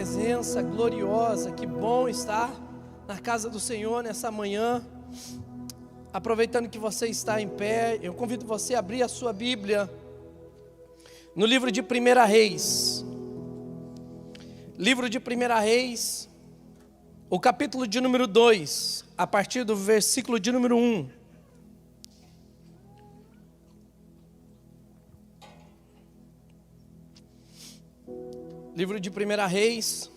presença gloriosa. Que bom estar na casa do Senhor nessa manhã. Aproveitando que você está em pé, eu convido você a abrir a sua Bíblia no livro de 1 Reis. Livro de 1 Reis, o capítulo de número 2, a partir do versículo de número 1. Livro de 1 Reis,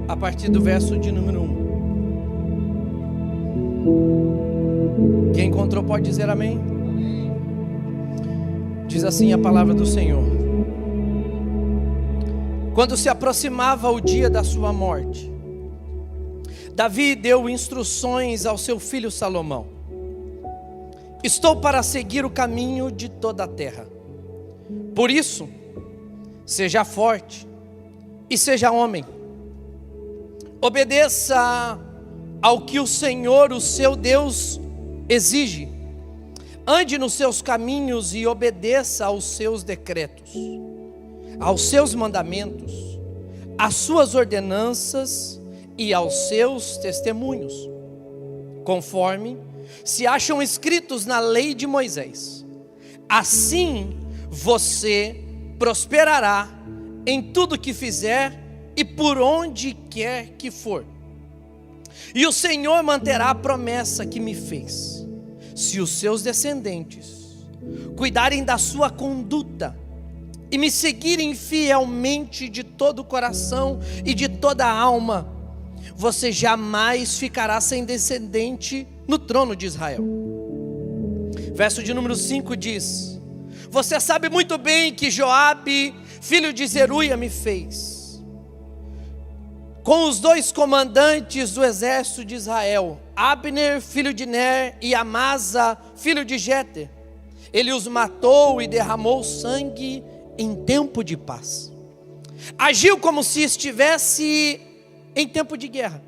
a partir do verso de número 1. Quem encontrou pode dizer amém? Amém. Diz assim a palavra do Senhor: Quando se aproximava o dia da sua morte, Davi deu instruções ao seu filho Salomão: Estou para seguir o caminho de toda a terra. Por isso, seja forte e seja homem. Obedeça ao que o Senhor, o seu Deus, exige. Ande nos seus caminhos e obedeça aos seus decretos, aos seus mandamentos, às suas ordenanças e aos seus testemunhos, conforme se acham escritos na lei de Moisés. Assim você prosperará em tudo que fizer e por onde quer que for. E o Senhor manterá a promessa que me fez, se os seus descendentes cuidarem da sua conduta e me seguirem fielmente de todo o coração e de toda a alma. Você jamais ficará sem descendente no trono de Israel. Verso de número 5 diz: Você sabe muito bem que Joabe, filho de Zeruia, me fez com os dois comandantes do exército de Israel, Abner, filho de Ner, e Amasa, filho de Jeter. Ele os matou e derramou sangue em tempo de paz. Agiu como se estivesse em tempo de guerra,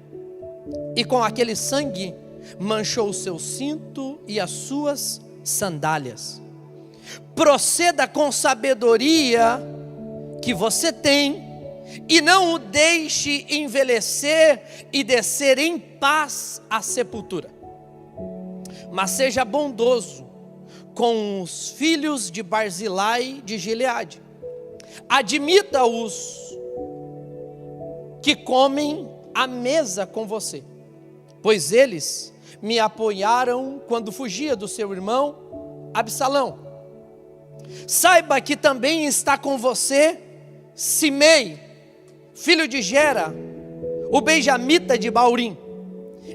e com aquele sangue manchou o seu cinto e as suas sandálias. Proceda com sabedoria que você tem, e não o deixe envelhecer e descer em paz à sepultura. Mas seja bondoso com os filhos de Barzilai de Gileade. Admita-os que comem à mesa com você, pois eles me apoiaram quando fugia do seu irmão Absalão. Saiba que também está com você Simei, filho de Gera, o benjamita de Baurim.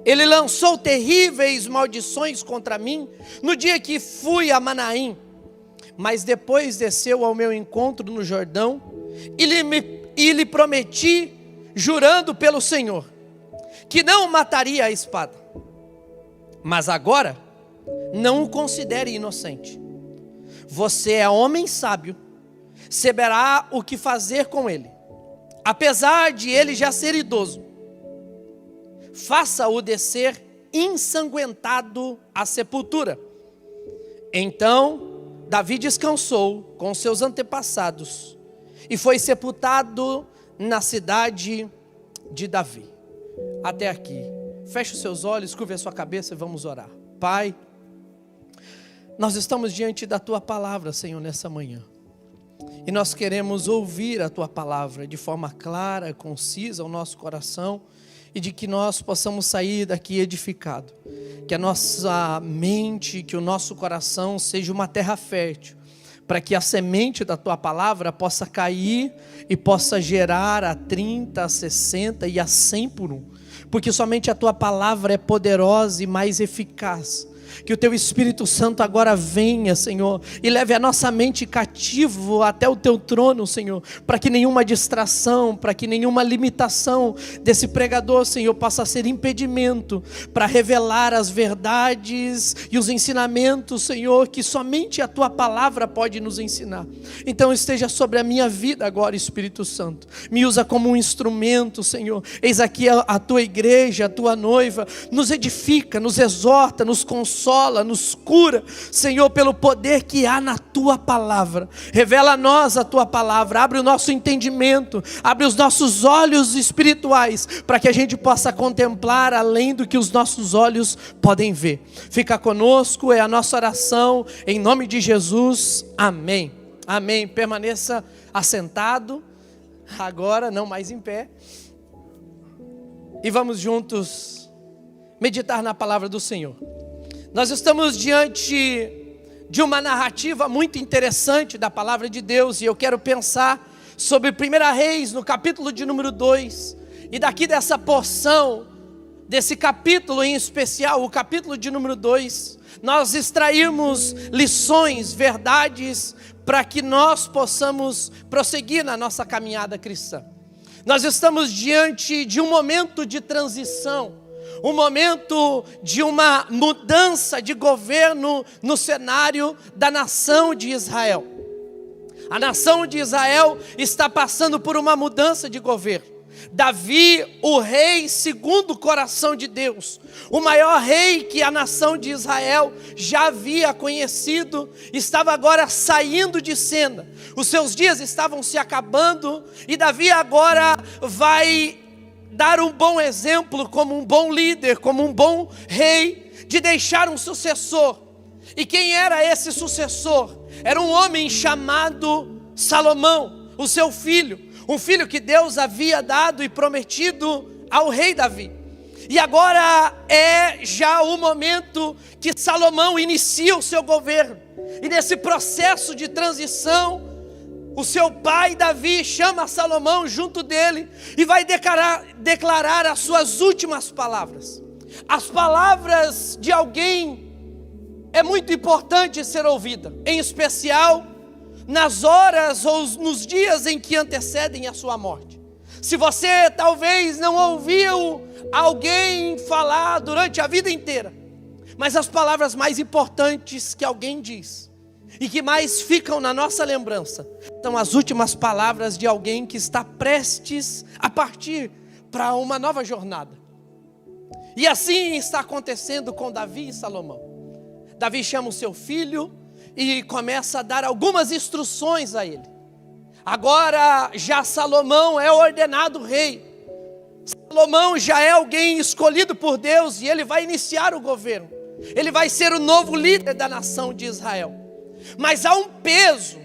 Ele lançou terríveis maldições contra mim no dia que fui a Manaim, mas depois desceu ao meu encontro no Jordão e lhe prometi, jurando pelo Senhor, que não o mataria à espada. Mas agora não o considere inocente. Você é homem sábio, saberá o que fazer com ele. Apesar de ele já ser idoso, faça-o descer ensanguentado à sepultura. Então Davi descansou com seus antepassados e foi sepultado na cidade de Davi. Até aqui. Feche os seus olhos, curve a sua cabeça e vamos orar. Pai, nós estamos diante da Tua palavra, Senhor, nessa manhã. E nós queremos ouvir a Tua palavra de forma clara, concisa ao nosso coração, e de que nós possamos sair daqui edificado. Que a nossa mente, que o nosso coração seja uma terra fértil, para que a semente da Tua palavra possa cair e possa gerar a 30, a 60 e a 100 por um. Porque somente a Tua palavra é poderosa e mais eficaz. Que o Teu Espírito Santo agora venha, Senhor, e leve a nossa mente cativo até o Teu trono, Senhor, para que nenhuma distração, para que nenhuma limitação desse pregador, Senhor, possa ser impedimento para revelar as verdades e os ensinamentos, Senhor, que somente a Tua palavra pode nos ensinar. Então esteja sobre a minha vida agora, Espírito Santo, me usa como um instrumento, Senhor. Eis aqui a Tua igreja, a Tua noiva, nos edifica, nos exorta, nos consola, consola, nos cura, Senhor, pelo poder que há na Tua palavra. Revela a nós a Tua palavra, abre o nosso entendimento, abre os nossos olhos espirituais, para que a gente possa contemplar além do que os nossos olhos podem ver. Fica conosco, é a nossa oração, em nome de Jesus, amém. Amém. Permaneça assentado, agora não mais em pé, e vamos juntos meditar na palavra do Senhor. Nós estamos diante de uma narrativa muito interessante da palavra de Deus, e eu quero pensar sobre 1 Reis, no capítulo de número 2, e daqui dessa porção, desse capítulo em especial, o capítulo de número 2, nós extrairmos lições, verdades, para que nós possamos prosseguir na nossa caminhada cristã. Nós estamos diante de um momento de transição, um momento de uma mudança de governo no cenário da nação de Israel. A nação de Israel está passando por uma mudança de governo. Davi, o rei segundo o coração de Deus, o maior rei que a nação de Israel já havia conhecido, estava agora saindo de cena. Os seus dias estavam se acabando e Davi agora vai dar um bom exemplo, como um bom líder, como um bom rei, de deixar um sucessor. E quem era esse sucessor? Era um homem chamado Salomão, o seu filho. Um filho que Deus havia dado e prometido ao rei Davi. E agora é já o momento que Salomão inicia o seu governo. E nesse processo de transição, o seu pai Davi chama Salomão junto dele e vai declarar as suas últimas palavras. As palavras de alguém é muito importante ser ouvida, em especial nas horas ou nos dias em que antecedem a sua morte. Se você talvez não ouviu alguém falar durante a vida inteira, mas as palavras mais importantes que alguém diz e que mais ficam na nossa lembrança são as últimas palavras de alguém que está prestes a partir para uma nova jornada. E assim está acontecendo com Davi e Salomão. Davi chama o seu filho e começa a dar algumas instruções a ele. Agora já Salomão é ordenado rei. Salomão já é alguém escolhido por Deus e ele vai iniciar o governo. Ele vai ser o novo líder da nação de Israel. Mas há um peso,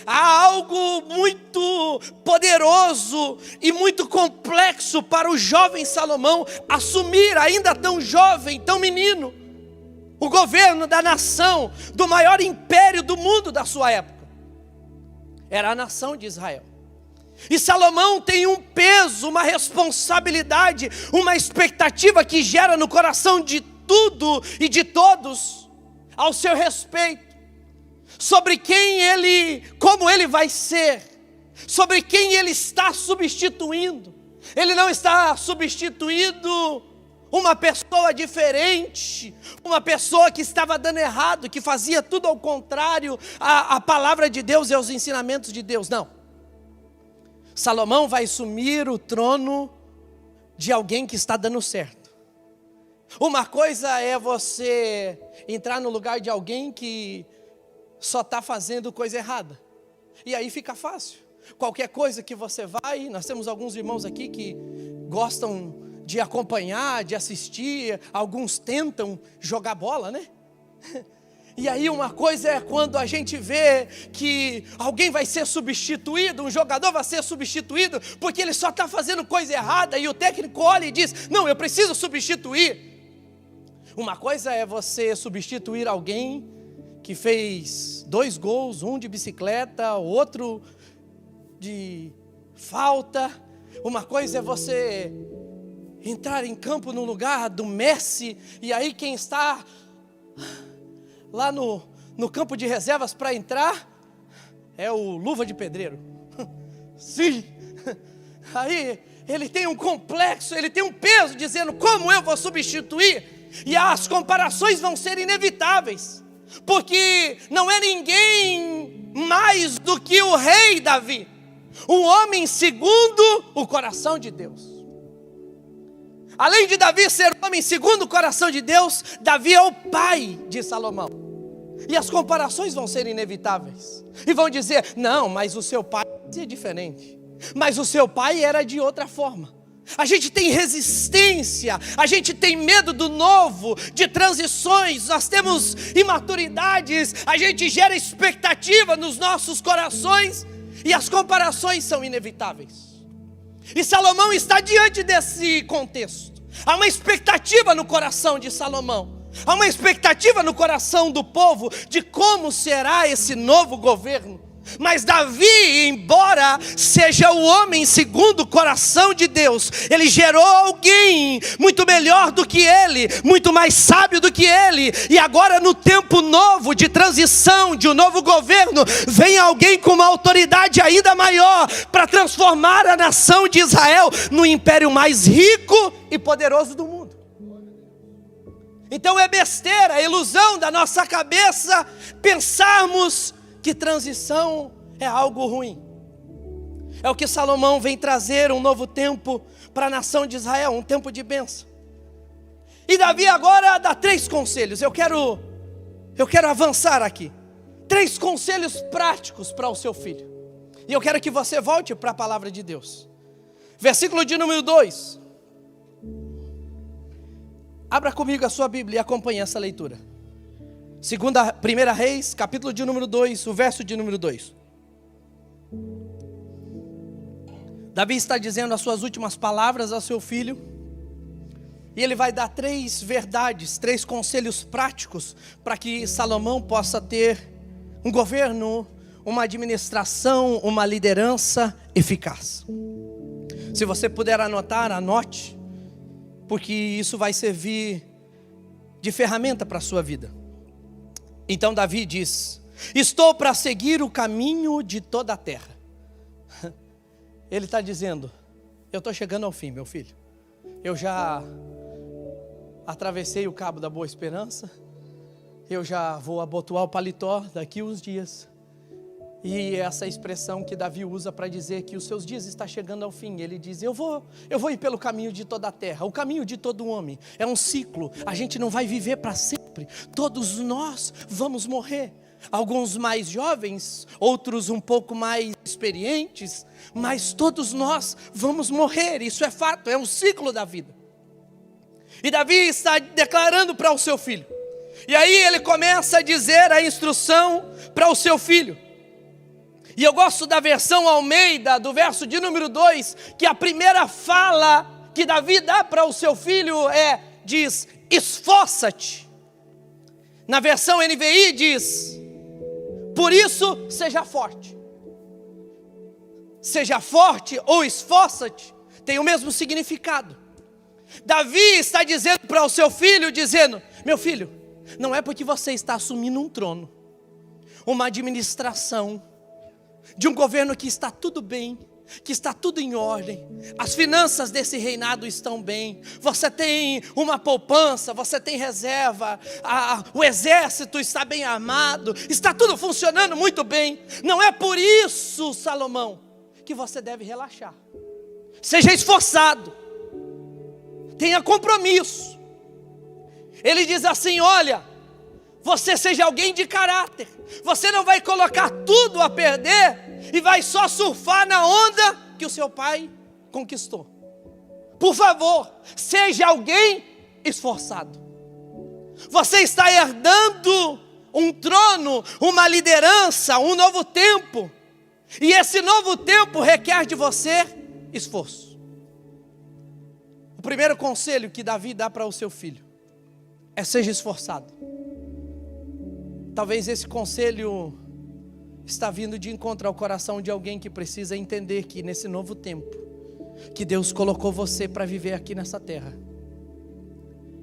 há algo muito poderoso e muito complexo para o jovem Salomão assumir, ainda tão jovem, tão menino, o governo da nação, do maior império do mundo da sua época. Era a nação de Israel. E Salomão tem um peso, uma responsabilidade, uma expectativa que gera no coração de tudo e de todos ao seu respeito. Sobre quem ele, como ele vai ser, sobre quem ele está substituindo. Ele não está substituindo uma pessoa diferente, uma pessoa que estava dando errado, que fazia tudo ao contrário à palavra de Deus e aos ensinamentos de Deus, não. Salomão vai assumir o trono de alguém que está dando certo. Uma coisa é você entrar no lugar de alguém que só está fazendo coisa errada, e aí fica fácil. Qualquer coisa que você vai, nós temos alguns irmãos aqui que gostam de acompanhar, de assistir, alguns tentam jogar bola, né? E aí uma coisa é quando a gente vê que alguém vai ser substituído, um jogador vai ser substituído, porque ele só está fazendo coisa errada, e o técnico olha e diz, não, eu preciso substituir. Uma coisa é você substituir alguém que fez 2 gols, um de bicicleta, outro de falta. Uma coisa é você entrar em campo no lugar do Messi, e aí quem está lá no campo de reservas para entrar é o Luva de Pedreiro. Sim, aí ele tem um complexo, ele tem um peso, dizendo como eu vou substituir, e as comparações vão ser inevitáveis, porque não é ninguém mais do que o rei Davi, um homem segundo o coração de Deus. Além de Davi ser homem segundo o coração de Deus, Davi é o pai de Salomão. E as comparações vão ser inevitáveis. E vão dizer, não, mas o seu pai é diferente. Mas o seu pai era de outra forma. A gente tem resistência, a gente tem medo do novo, de transições, nós temos imaturidades, a gente gera expectativa nos nossos corações e as comparações são inevitáveis. E Salomão está diante desse contexto. Há uma expectativa no coração de Salomão, há uma expectativa no coração do povo de como será esse novo governo. Mas Davi, embora seja o homem segundo o coração de Deus, ele gerou alguém muito melhor do que ele, muito mais sábio do que ele. E agora no tempo novo de transição, de um novo governo, vem alguém com uma autoridade ainda maior para transformar a nação de Israel no império mais rico e poderoso do mundo. Então é besteira, é ilusão da nossa cabeça pensarmos que transição é algo ruim. É o que Salomão vem trazer, um novo tempo para a nação de Israel, um tempo de bênção. E Davi agora dá 3 conselhos. Eu quero avançar aqui. 3 conselhos práticos para o seu filho. E eu quero que você volte para a palavra de Deus. Versículo de número 2. Abra comigo a sua Bíblia e acompanhe essa leitura. 1 Reis, capítulo de número 2, o verso de número 2. Davi está dizendo as suas últimas palavras ao seu filho. E ele vai dar 3 verdades, 3 conselhos práticos para que Salomão possa ter um governo, uma administração, uma liderança eficaz. Se você puder anotar, anote, porque isso vai servir de ferramenta para a sua vida. Então Davi diz: estou para seguir o caminho de toda a terra. Ele está dizendo, eu estou chegando ao fim, meu filho. Eu já atravessei o Cabo da Boa Esperança. Eu já vou abotoar o paletó daqui uns dias. E essa expressão que Davi usa para dizer que os seus dias estão chegando ao fim. Ele diz, eu vou ir pelo caminho de toda a terra. O caminho de todo homem é um ciclo. A gente não vai viver para sempre. Todos nós vamos morrer. Alguns mais jovens, outros um pouco mais experientes. Mas todos nós vamos morrer. Isso é fato, é um ciclo da vida. E Davi está declarando para o seu filho. E aí ele começa a dizer a instrução para o seu filho. E eu gosto da versão Almeida, do verso de número 2, que a primeira fala que Davi dá para o seu filho diz, esforça-te. Na versão NVI diz, por isso seja forte. Seja forte ou esforça-te, tem o mesmo significado. Davi está dizendo para o seu filho, dizendo, meu filho, não é porque você está assumindo um trono, uma administração, de um governo que está tudo bem, que está tudo em ordem, as finanças desse reinado estão bem, você tem uma poupança, você tem reserva, o exército está bem armado, está tudo funcionando muito bem. Não é por isso, Salomão, que você deve relaxar. Seja esforçado, tenha compromisso. Ele diz assim, olha, você seja alguém de caráter. Você não vai colocar tudo a perder e vai só surfar na onda que o seu pai conquistou. Por favor, seja alguém esforçado. Você está herdando um trono, uma liderança, um novo tempo. E esse novo tempo requer de você esforço. O primeiro conselho que Davi dá para o seu filho é seja esforçado. Talvez esse conselho está vindo de encontro ao coração de alguém que precisa entender que nesse novo tempo, que Deus colocou você para viver aqui nessa terra,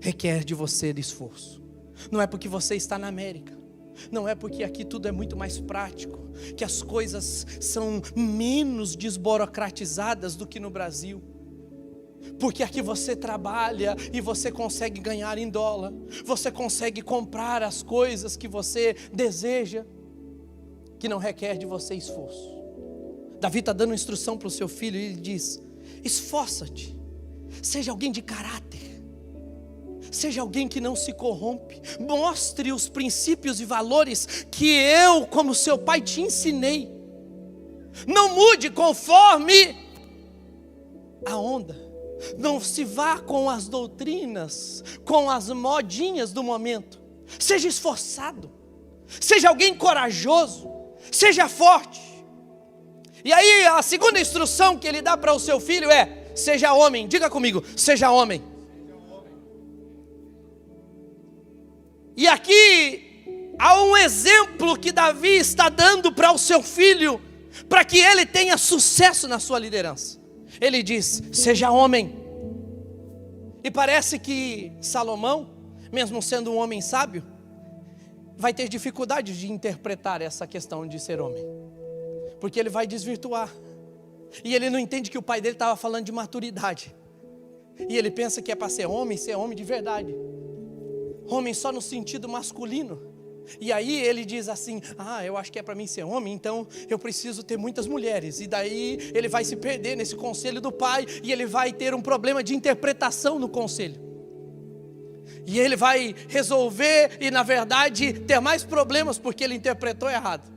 requer de você esforço. Não é porque você está na América, não é porque aqui tudo é muito mais prático, que as coisas são menos desburocratizadas do que no Brasil. Porque aqui você trabalha e você consegue ganhar em dólar, você consegue comprar as coisas que você deseja, que não requer de você esforço. Davi está dando instrução para o seu filho e ele diz, esforça-te, Seja alguém de caráter. Seja alguém que não se corrompe. Mostre os princípios e valores que eu, como seu pai, te ensinei. Não mude conforme a onda. Não se vá com as doutrinas, com as modinhas do momento. Seja esforçado. Seja alguém corajoso. Seja forte. E aí a segunda instrução que ele dá para o seu filho é: seja homem. Diga comigo, seja homem. E aqui há um exemplo que Davi está dando para o seu filho, para que ele tenha sucesso na sua liderança. Ele diz: seja homem. E parece que Salomão, mesmo sendo um homem sábio, vai ter dificuldade de interpretar essa questão de ser homem, porque ele vai desvirtuar. E ele não entende que o pai dele estava falando de maturidade. E ele pensa que é para ser homem de verdade. Homem só no sentido masculino. E aí ele diz assim: eu acho que é para mim ser homem, então eu preciso ter muitas mulheres. E daí ele vai se perder nesse conselho do pai, e ele vai ter um problema de interpretação no conselho. E ele vai resolver e na verdade ter mais problemas porque ele interpretou errado.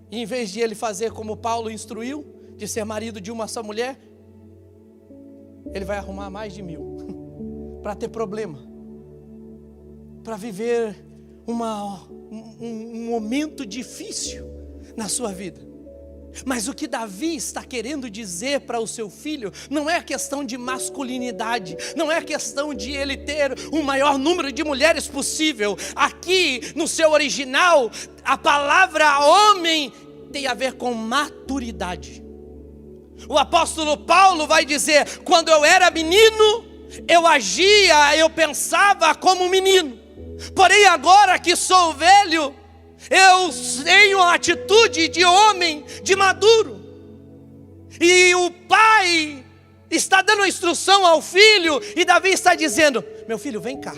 E em vez de ele fazer como Paulo instruiu, de ser marido de uma só mulher, ele vai arrumar mais de 1000 para ter problema, para viver um momento difícil na sua vida. Mas o que Davi está querendo dizer para o seu filho não é a questão de masculinidade, não é a questão de ele ter o maior número de mulheres possível. Aqui no seu original, a palavra homem tem a ver com maturidade. O apóstolo Paulo vai dizer: quando eu era menino, eu agia, eu pensava como menino. Porém agora que sou velho, eu tenho a atitude de homem, de maduro. E o pai está dando instrução ao filho, e Davi está dizendo: meu filho, vem cá.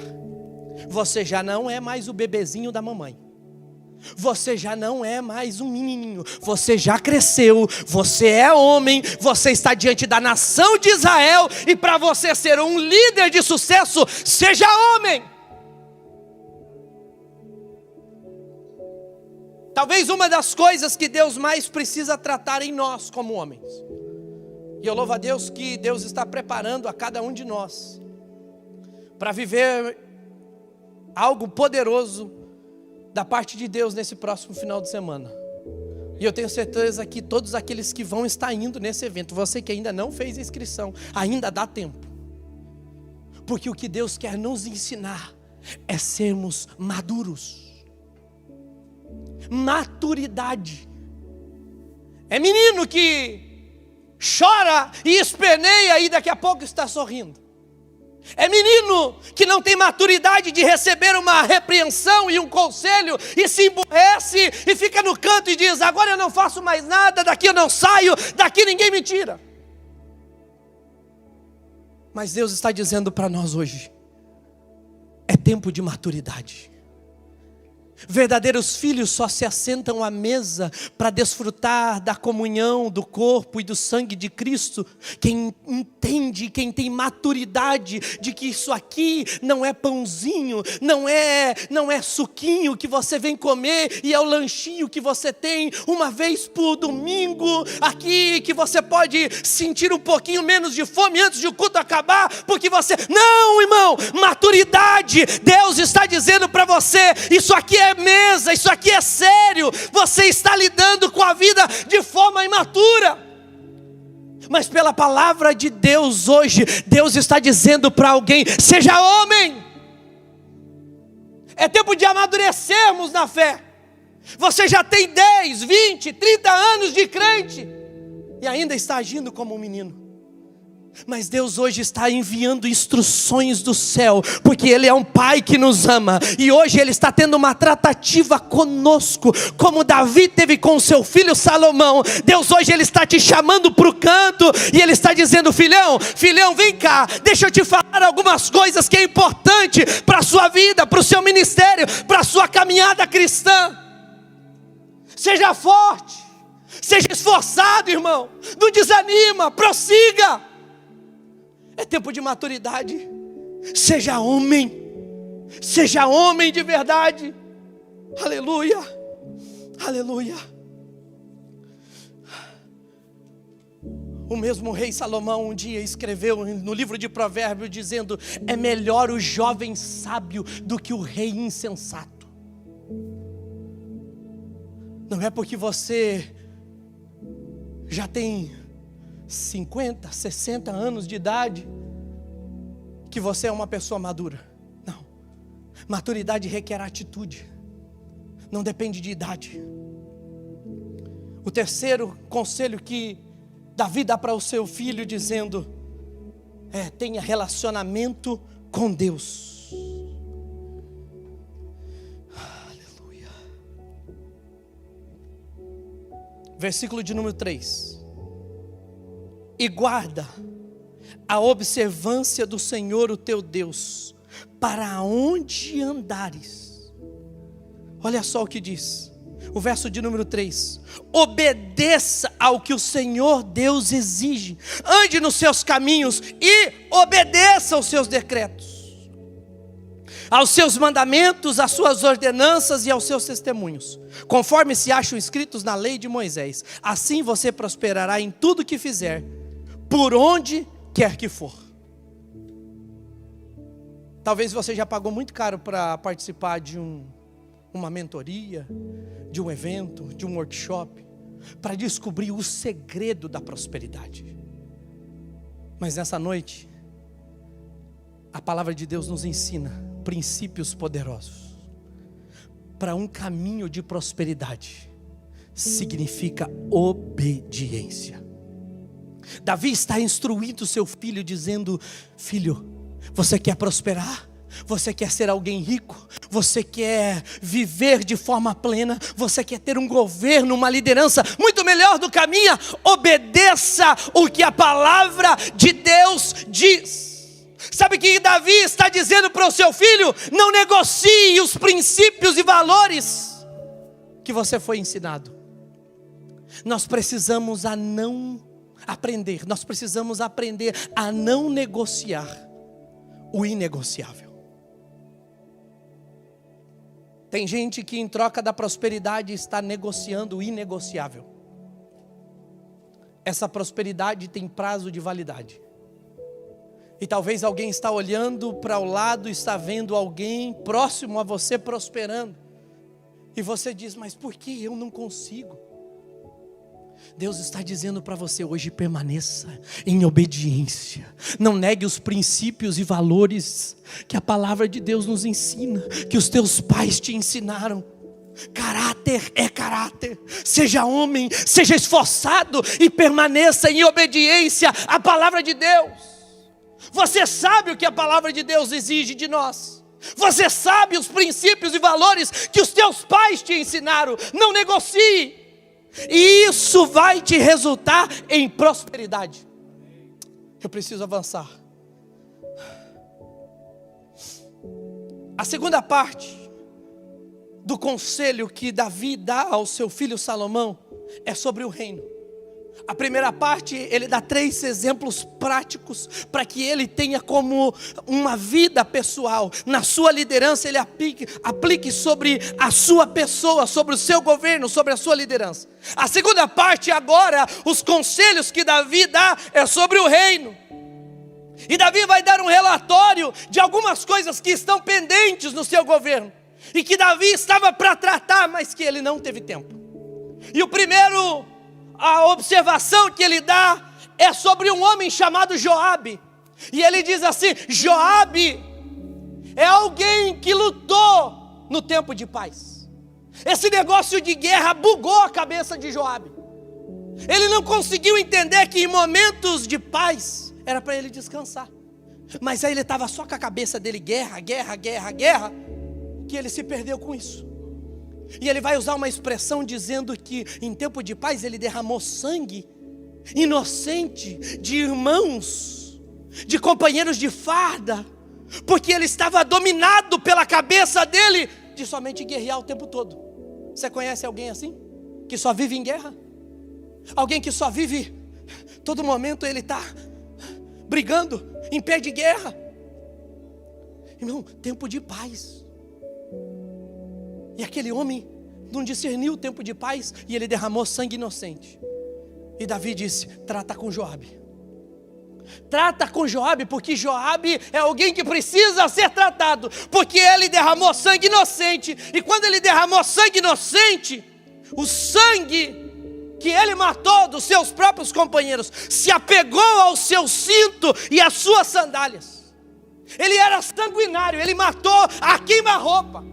Você já não é mais o bebezinho da mamãe. Você já não é mais um menininho. Você já cresceu, você é homem, você está diante da nação de Israel. E para você ser um líder de sucesso, seja homem. Talvez uma das coisas que Deus mais precisa tratar em nós como homens, e eu louvo a Deus que Deus está preparando a cada um de nós para viver algo poderoso da parte de Deus nesse próximo final de semana. E eu tenho certeza que todos aqueles que vão estar indo nesse evento, você que ainda não fez inscrição, ainda dá tempo, porque o que Deus quer nos ensinar é sermos maduros. Maturidade. É menino que chora e esperneia e daqui a pouco está sorrindo. É menino que não tem maturidade de receber uma repreensão e um conselho e se emburrece e fica no canto e diz: agora eu não faço mais nada, daqui eu não saio, daqui ninguém me tira. Mas Deus está dizendo para nós hoje: é tempo de maturidade. Verdadeiros filhos só se assentam à mesa para desfrutar da comunhão do corpo e do sangue de Cristo quem entende, quem tem maturidade de que isso aqui não é pãozinho, não é suquinho que você vem comer e é o lanchinho que você tem uma vez por domingo aqui, que você pode sentir um pouquinho menos de fome antes de o culto acabar, porque você... Não, irmão, maturidade. Deus está dizendo para você: isso aqui é mesa, isso aqui é sério. Você está lidando com a vida de forma imatura. Mas pela palavra de Deus hoje, Deus está dizendo para alguém: seja homem. É tempo de amadurecermos na fé. Você já tem 10, 20, 30 anos de crente e ainda está agindo como um menino. Mas Deus hoje está enviando instruções do céu, porque Ele é um Pai que nos ama. E hoje Ele está tendo uma tratativa conosco, como Davi teve com seu filho Salomão. Deus hoje Ele está te chamando para o canto, e Ele está dizendo: filhão, vem cá, deixa eu te falar algumas coisas que é importante para a sua vida, para o seu ministério, para a sua caminhada cristã. Seja forte, seja esforçado, irmão. Não desanima, prossiga. É tempo de maturidade. Seja homem de verdade. Aleluia, aleluia. O mesmo rei Salomão um dia escreveu no livro de Provérbios dizendo: é melhor o jovem sábio do que o rei insensato. Não é porque você já tem 50, 60 anos de idade que você é uma pessoa madura. Não. Maturidade requer atitude. Não depende de idade. O terceiro conselho que Davi dá para o seu filho dizendo: tenha relacionamento com Deus. Aleluia. Versículo de número 3. E guarda a observância do Senhor o teu Deus, para onde andares. Olha só o que diz, o verso de número 3. Obedeça ao que o Senhor Deus exige, ande nos seus caminhos e obedeça aos seus decretos, aos seus mandamentos, às suas ordenanças e aos seus testemunhos, conforme se acham escritos na lei de Moisés. Assim você prosperará em tudo que fizer, por onde quer que for. Talvez você já pagou muito caro para participar de uma mentoria, de um evento, de um workshop, para descobrir o segredo da prosperidade. Mas nessa noite, a palavra de Deus nos ensina princípios poderosos. Para um caminho de prosperidade, significa obediência. Davi está instruindo seu filho, dizendo: filho, você quer prosperar? Você quer ser alguém rico? Você quer viver de forma plena? Você quer ter um governo, uma liderança muito melhor do que a minha? Obedeça o que a palavra de Deus diz. Sabe o que Davi está dizendo para o seu filho? Não negocie os princípios e valores que você foi ensinado. Nós precisamos aprender a não negociar o inegociável. Tem gente que em troca da prosperidade está negociando o inegociável. Essa prosperidade tem prazo de validade. E talvez alguém está olhando para o lado, está vendo alguém próximo a você prosperando. E você diz: mas por que eu não consigo? Deus está dizendo para você hoje: permaneça em obediência. Não negue os princípios e valores que a palavra de Deus nos ensina, que os teus pais te ensinaram. Caráter é caráter. Seja homem, seja esforçado e permaneça em obediência à palavra de Deus. Você sabe o que a palavra de Deus exige de nós. Você sabe os princípios e valores que os teus pais te ensinaram. Não negocie. E isso vai te resultar em prosperidade. Eu preciso avançar. A segunda parte do conselho que Davi dá ao seu filho Salomão é sobre o reino. A primeira parte, ele dá 3 exemplos práticos para que ele tenha como uma vida pessoal. Na sua liderança, ele aplique sobre a sua pessoa, sobre o seu governo, sobre a sua liderança. A segunda parte agora, os conselhos que Davi dá é sobre o reino. E Davi vai dar um relatório de algumas coisas que estão pendentes no seu governo. E que Davi estava para tratar, mas que ele não teve tempo. E o primeiro... a observação que ele dá é sobre um homem chamado Joabe. E ele diz assim: Joabe é alguém que lutou no tempo de paz. Esse negócio de guerra bugou a cabeça de Joabe. Ele não conseguiu entender que em momentos de paz era para ele descansar. Mas aí ele estava só com a cabeça dele, guerra, guerra, guerra, guerra, que ele se perdeu com isso. E ele vai usar uma expressão dizendo que em tempo de paz ele derramou sangue inocente de irmãos, de companheiros de farda, porque ele estava dominado pela cabeça dele de somente guerrear o tempo todo. Você conhece alguém assim? Que só vive em guerra? Alguém que só vive, todo momento ele está brigando, em pé de guerra. Irmão, tempo de paz. E aquele homem não discerniu o tempo de paz e ele derramou sangue inocente. E Davi disse: trata com Joabe. Trata com Joabe, porque Joabe é alguém que precisa ser tratado, porque ele derramou sangue inocente. E quando ele derramou sangue inocente, o sangue que ele matou dos seus próprios companheiros se apegou ao seu cinto e às suas sandálias. Ele era sanguinário, ele matou a queima-roupa.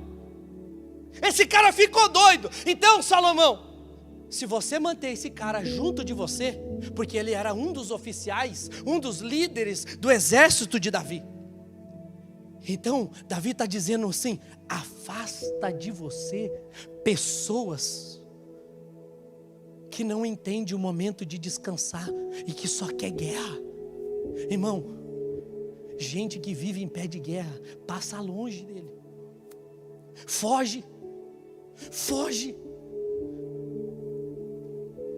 Esse cara ficou doido. Então, Salomão, se você manter esse cara junto de você, porque ele era um dos oficiais, um dos líderes do exército de Davi. Então, Davi está dizendo assim: afasta de você pessoas que não entendem o momento de descansar e que só quer guerra. Irmão, gente que vive em pé de guerra, passa longe dele. Foge.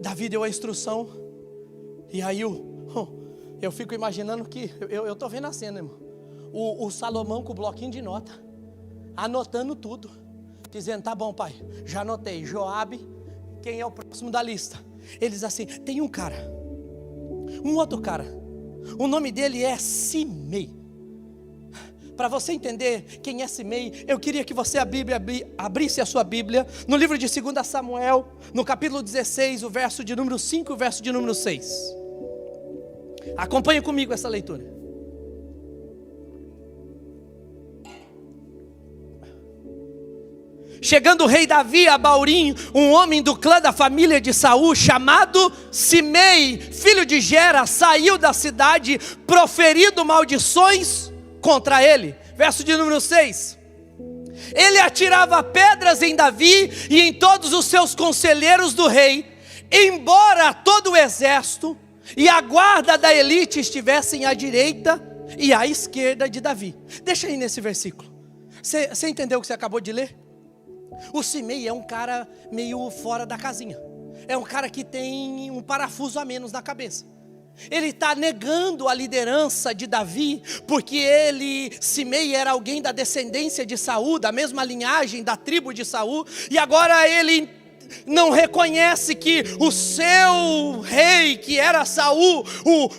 Davi deu a instrução. E aí eu fico imaginando que, eu estou vendo a cena, irmão. O Salomão com o bloquinho de nota, anotando tudo, dizendo: tá bom, pai, já anotei. Joabe, quem é o próximo da lista? Eles assim, tem um cara, um outro cara, o nome dele é Simei. Para você entender quem é Simei, eu queria que você abrisse a sua Bíblia no livro de 2 Samuel, no capítulo 16, o verso de número 5 e o verso de número 6. Acompanhe comigo essa leitura. Chegando o rei Davi a Baurim, um homem do clã da família de Saul, chamado Simei, filho de Gera, saiu da cidade, proferindo maldições contra ele. Verso de número 6. Ele atirava pedras em Davi e em todos os seus conselheiros do rei, embora todo o exército e a guarda da elite estivessem à direita e à esquerda de Davi. Deixa aí nesse versículo. Você entendeu o que você acabou de ler? O Simei é um cara meio fora da casinha. É um cara que tem um parafuso a menos na cabeça. Ele está negando a liderança de Davi, porque Simei era alguém da descendência de Saul, da mesma linhagem da tribo de Saul, e agora ele não reconhece que o seu rei, que era Saul,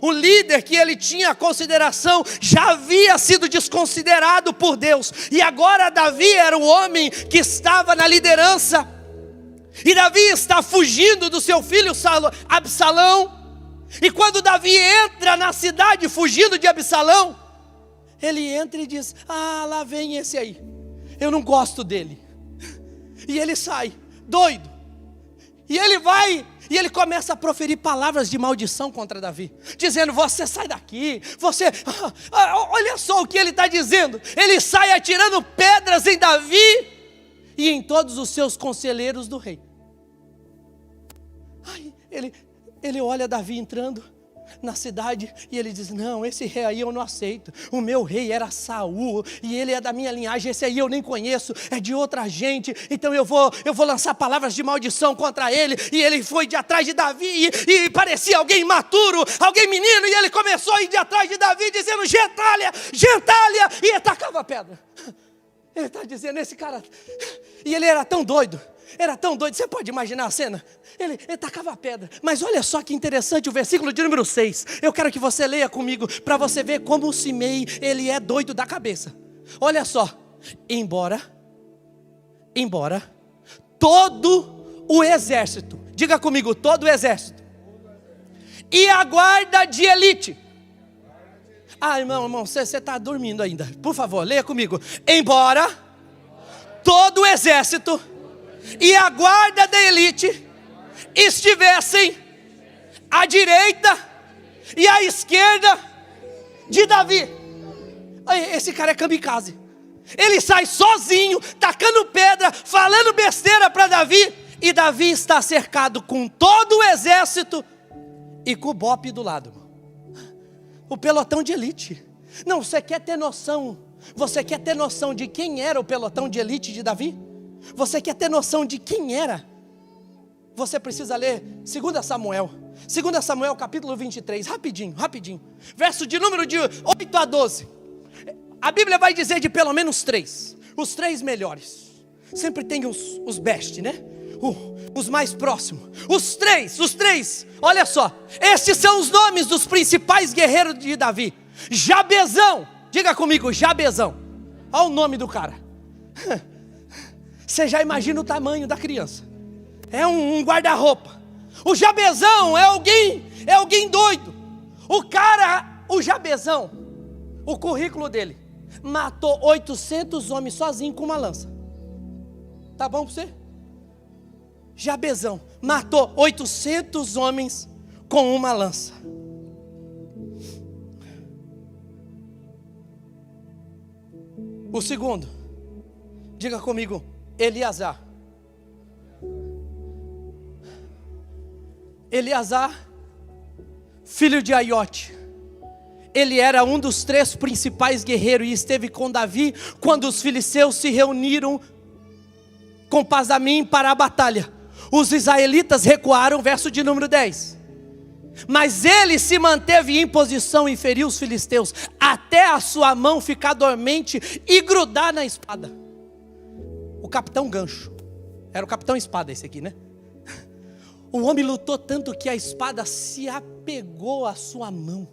o líder que ele tinha consideração, já havia sido desconsiderado por Deus, e agora Davi era o homem que estava na liderança, e Davi está fugindo do seu filho Absalão. E quando Davi entra na cidade fugindo de Absalão, ele entra e diz: ah, lá vem esse aí, eu não gosto dele. E ele sai, doido. E ele vai, e ele começa a proferir palavras de maldição contra Davi, dizendo: você sai daqui, olha só o que ele está dizendo. Ele sai atirando pedras em Davi e em todos os seus conselheiros do rei. Aí ele olha Davi entrando na cidade e ele diz: não, esse rei aí eu não aceito. O meu rei era Saul e ele é da minha linhagem. Esse aí eu nem conheço, é de outra gente. Então eu vou lançar palavras de maldição contra ele. E ele foi de atrás de Davi e parecia alguém imaturo, alguém menino, e ele começou a ir de atrás de Davi dizendo: gentalha, e atacava a pedra. Ele está dizendo, esse cara, e ele era tão doido, você pode imaginar a cena? Ele tacava a pedra, mas olha só que interessante o versículo de número 6, eu quero que você leia comigo, para você ver como o Simei, ele é doido da cabeça. Olha só, embora todo o exército, diga comigo, todo o exército, e a guarda de elite. Ah, irmão, você está dormindo ainda. Por favor, leia comigo. Embora todo o exército e a guarda da elite estivessem à direita e à esquerda de Davi. Esse cara é kamikaze. Ele sai sozinho, tacando pedra, falando besteira para Davi. E Davi está cercado com todo o exército e com o bope do lado. O pelotão de elite. Não, você quer ter noção? Você quer ter noção de quem era o pelotão de elite de Davi? Você quer ter noção de quem era? Você precisa ler 2 Samuel. 2 Samuel capítulo 23, rapidinho. Verso de número de 8 a 12. A Bíblia vai dizer de pelo menos 3. Os 3 melhores. Sempre tem os best, né? Os mais próximos. Os três. Olha só. Estes são os nomes dos principais guerreiros de Davi. Jabezão. Diga comigo, Jabezão. Olha o nome do cara. Você já imagina o tamanho da criança. É um guarda-roupa. O Jabezão é alguém doido. O Jabezão, o currículo dele, matou 800 homens sozinho com uma lança. Tá bom para você? Jabezão matou 800 homens com uma lança. O segundo, diga comigo, Eleazar. Eleazar, filho de Aiote. Ele era um dos 3 principais guerreiros e esteve com Davi quando os filisteus se reuniram com Pasamim para a batalha. Os israelitas recuaram, verso de número 10. Mas ele se manteve em posição e feriu os filisteus, até a sua mão ficar dormente e grudar na espada. O capitão gancho. Era o capitão espada esse aqui, né? O homem lutou tanto que a espada se apegou à sua mão.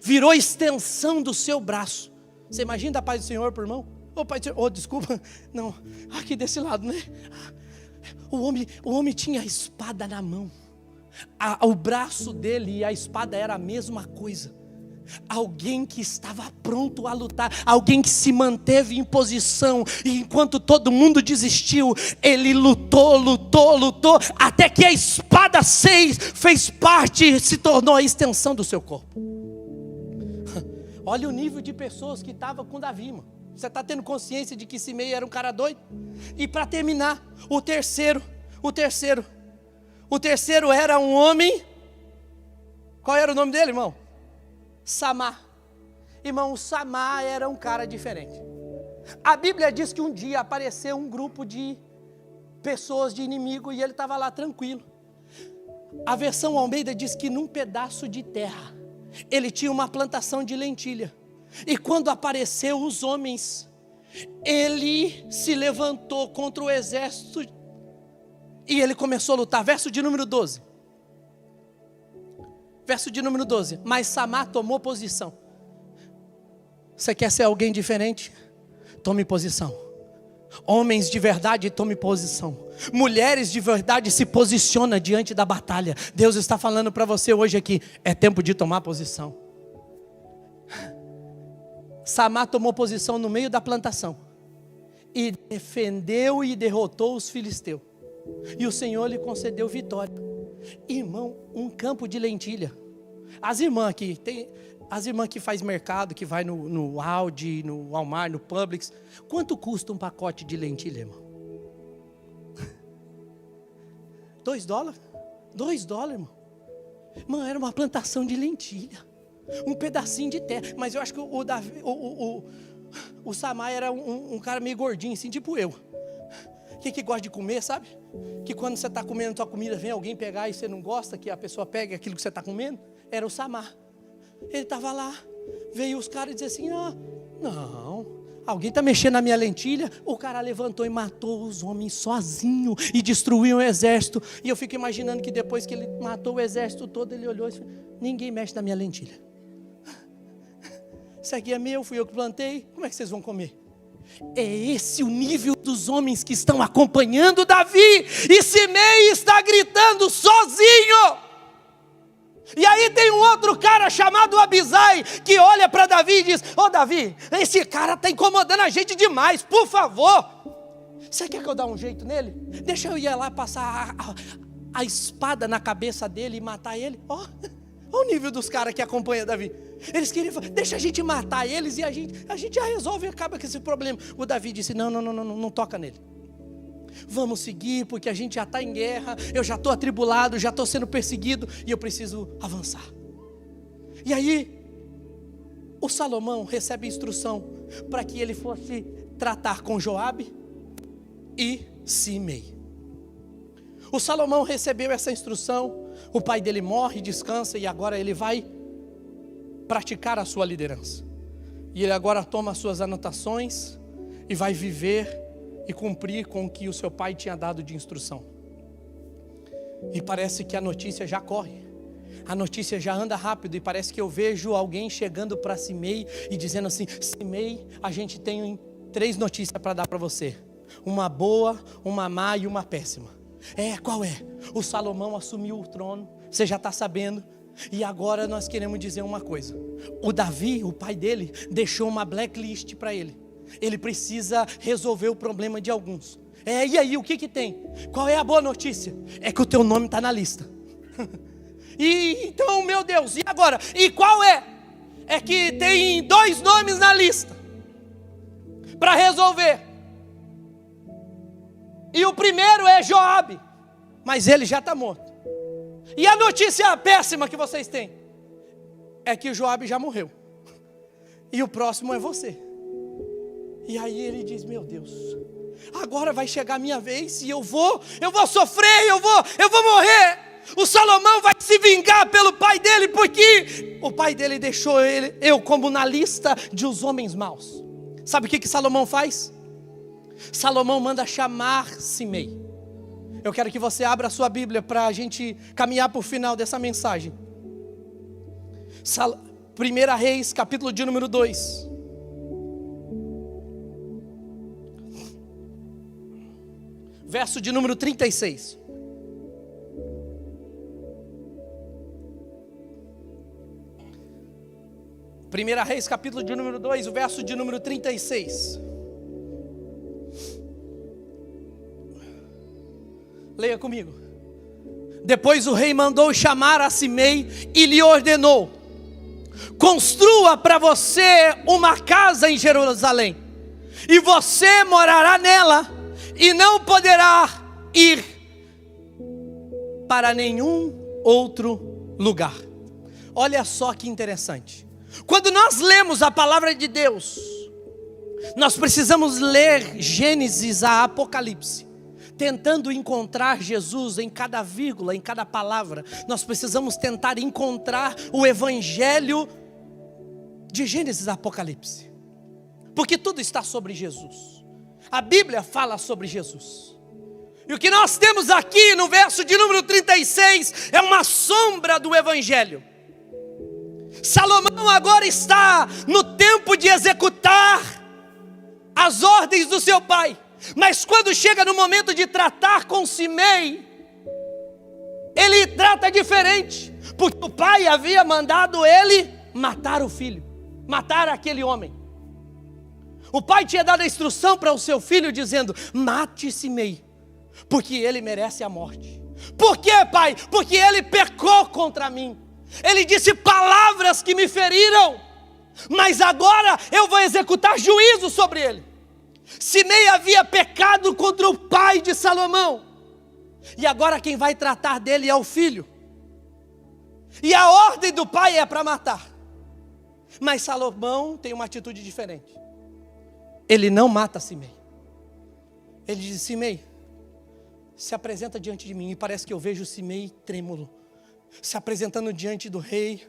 Virou extensão do seu braço. Você imagina a paz do Senhor, por irmão? Pai do Senhor, desculpa. Não, aqui desse lado, né? O homem tinha a espada na mão. O braço dele e a espada era a mesma coisa. Alguém que estava pronto a lutar, alguém que se manteve em posição, e enquanto todo mundo desistiu, ele lutou, até que a espada fez parte, se tornou a extensão do seu corpo. Olha o nível de pessoas que estavam com Davi, irmão. Você está tendo consciência de que Simei era um cara doido? E para terminar, o terceiro era um homem. Qual era o nome dele, irmão? Samá. Irmão, o Samá era um cara diferente. A Bíblia diz que um dia apareceu um grupo de pessoas de inimigo e ele estava lá tranquilo. A versão Almeida diz que num pedaço de terra ele tinha uma plantação de lentilha. E quando apareceu os homens, ele se levantou contra o exército e ele começou a lutar. Verso de número 12. Mas Samá tomou posição. Você quer ser alguém diferente? Tome posição. Homens de verdade, tome posição. Mulheres de verdade, se posiciona diante da batalha. Deus está falando para você hoje aqui, é tempo de tomar posição. Samá tomou posição no meio da plantação e defendeu e derrotou os filisteus. E o Senhor lhe concedeu vitória. Irmão, um campo de lentilha. As irmãs que faz mercado, que vai no Aldi, no Walmart, no Publix, quanto custa um pacote de lentilha, irmão? $2? $2, irmão. Irmão, era uma plantação de lentilha. Um pedacinho de terra. Mas eu acho que o Samá era um cara meio gordinho, assim, tipo eu. Que gosta de comer, sabe? Que quando você está comendo a tua comida, vem alguém pegar e você não gosta, que a pessoa pega aquilo que você está comendo. Era o Samá. Ele estava lá, veio os caras e diziam assim, não, alguém está mexendo na minha lentilha. O cara levantou e matou os homens sozinho e destruiu o exército. E eu fico imaginando que depois que ele matou o exército todo, ele olhou e disse, ninguém mexe na minha lentilha. Isso aqui é meu, fui eu que plantei, como é que vocês vão comer? É esse o nível dos homens que estão acompanhando Davi. E Simei está gritando sozinho. E aí tem um outro cara chamado Abisai, que olha para Davi e diz, Davi, esse cara está incomodando a gente demais, por favor. Você quer que eu dê um jeito nele? Deixa eu ir lá passar a espada na cabeça dele e matar ele. Olha o nível dos caras que acompanham Davi. Eles queriam falar, deixa a gente matar eles e a gente já resolve e acaba com esse problema. O Davi disse, não toca nele. Vamos seguir, porque a gente já está em guerra, eu já estou atribulado, já estou sendo perseguido e eu preciso avançar. E aí, o Salomão recebe instrução para que ele fosse tratar com Joabe e Simei. O Salomão recebeu essa instrução, o pai dele morre, descansa e agora ele vai praticar a sua liderança. E ele agora toma as suas anotações e vai viver e cumprir com o que o seu pai tinha dado de instrução. E parece que a notícia já corre, a notícia já anda rápido e parece que eu vejo alguém chegando para Simei e dizendo assim: Simei, a gente tem 3 notícias para dar para você, uma boa, uma má e uma péssima. Qual é? O Salomão assumiu o trono, você já está sabendo. E agora nós queremos dizer uma coisa: o Davi, o pai dele, deixou uma blacklist para ele. Ele precisa resolver o problema de alguns. E aí, o que tem? Qual é a boa notícia? É que o teu nome está na lista. E então, meu Deus, e agora? E qual é? É que tem 2 nomes na lista para resolver. E o primeiro é Joabe, mas ele já está morto. E a notícia péssima que vocês têm é que o Joabe já morreu. E o próximo é você. E aí ele diz: meu Deus, agora vai chegar a minha vez e eu vou sofrer, eu vou morrer. O Salomão vai se vingar pelo pai dele, porque o pai dele deixou eu como na lista de os homens maus. Sabe o que Salomão faz? Salomão manda chamar Simei. Eu quero que você abra a sua Bíblia para a gente caminhar para o final dessa mensagem. 1 Reis, capítulo de número 2. Verso de número 36. Primeira Reis, capítulo de número 2, o verso de número 36. Leia comigo. Depois o rei mandou chamar a Simei e lhe ordenou: construa para você uma casa em Jerusalém, e você morará nela, e não poderá ir para nenhum outro lugar. Olha só que interessante. Quando nós lemos a palavra de Deus, nós precisamos ler Gênesis a Apocalipse, tentando encontrar Jesus em cada vírgula, em cada palavra. Nós precisamos tentar encontrar o evangelho de Gênesis a Apocalipse, porque tudo está sobre Jesus. A Bíblia fala sobre Jesus. E o que nós temos aqui no verso de número 36 é uma sombra do evangelho. Salomão agora está no tempo de executar as ordens do seu pai. Mas quando chega no momento de tratar com Simei, ele trata diferente, porque o pai havia mandado ele matar o filho, matar aquele homem. O pai tinha dado a instrução para o seu filho dizendo: mate Simei, porque ele merece a morte. Por quê, pai? Porque ele pecou contra mim. Ele disse palavras que me feriram, mas agora eu vou executar juízo sobre ele. Simei havia pecado contra o pai de Salomão, e agora quem vai tratar dele é o filho. E a ordem do pai é para matar. Mas Salomão tem uma atitude diferente. Ele não mata Simei. Ele diz: Simei, se apresenta diante de mim. E parece que eu vejo Simei trêmulo, se apresentando diante do rei.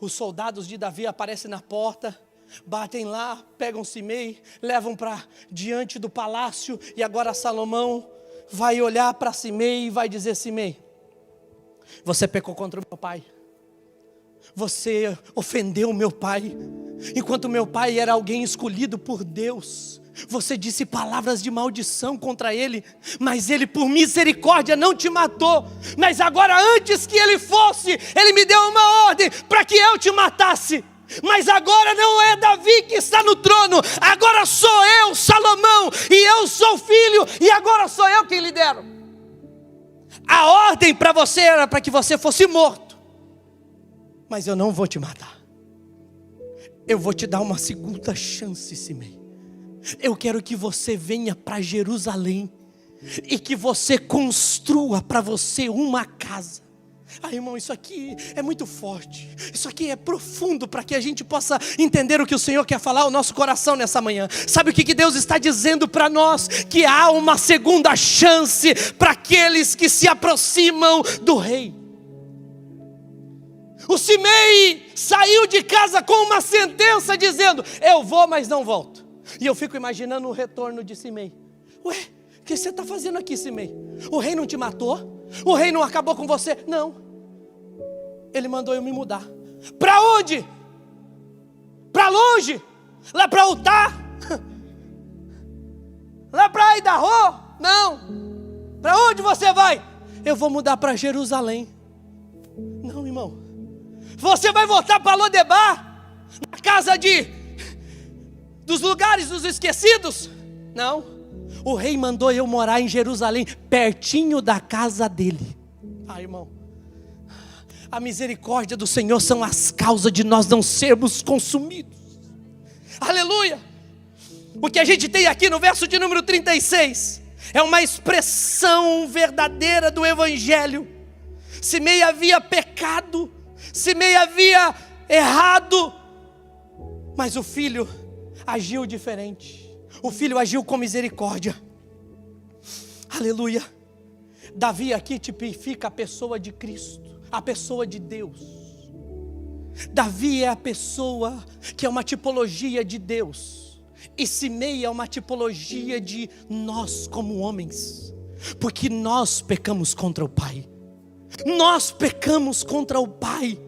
Os soldados de Davi aparecem na porta, batem lá, pegam Simei, levam para diante do palácio. E agora Salomão vai olhar para Simei e vai dizer: Simei, você pecou contra o meu pai, você ofendeu o meu pai. Enquanto meu pai era alguém escolhido por Deus, você disse palavras de maldição contra ele, mas ele por misericórdia não te matou. Mas agora, antes que ele fosse, ele me deu uma ordem para que eu te matasse. Mas agora não é Davi que está no trono, agora sou eu, Salomão, e eu sou filho, e agora sou eu quem lidero. A ordem para você era para que você fosse morto, mas eu não vou te matar. Eu vou te dar uma segunda chance, Simei. Eu quero que você venha para Jerusalém e que você construa para você uma casa. Irmão, isso aqui é muito forte, isso aqui é profundo para que a gente possa entender o que o Senhor quer falar ao nosso coração nessa manhã. Sabe o que Deus está dizendo para nós? Que há uma segunda chance para aqueles que se aproximam do rei. O Simei saiu de casa com uma sentença dizendo: eu vou, mas não volto. E eu fico imaginando o retorno de Simei. Ué, o que você está fazendo aqui, Simei? O rei não te matou? O rei não acabou com você? Não. Ele mandou eu me mudar. Para onde? Para longe? Lá para Utah? Lá para Idaho? Não. Para onde você vai? Eu vou mudar para Jerusalém. Não, irmão. Você vai voltar para Lodebar? Na casa dos lugares dos esquecidos? Não. O rei mandou eu morar em Jerusalém, pertinho da casa dele. Irmão, a misericórdia do Senhor são as causas de nós não sermos consumidos. Aleluia. O que a gente tem aqui no verso de número 36 é uma expressão verdadeira do Evangelho. Simei havia pecado, Simei havia errado, mas o filho agiu diferente. O filho agiu com misericórdia. Aleluia. Davi aqui tipifica a pessoa de Cristo, a pessoa de Deus. Davi é a pessoa que é uma tipologia de Deus, e Simei é uma tipologia de nós como homens, porque nós pecamos contra o Pai. Nós pecamos contra o Pai.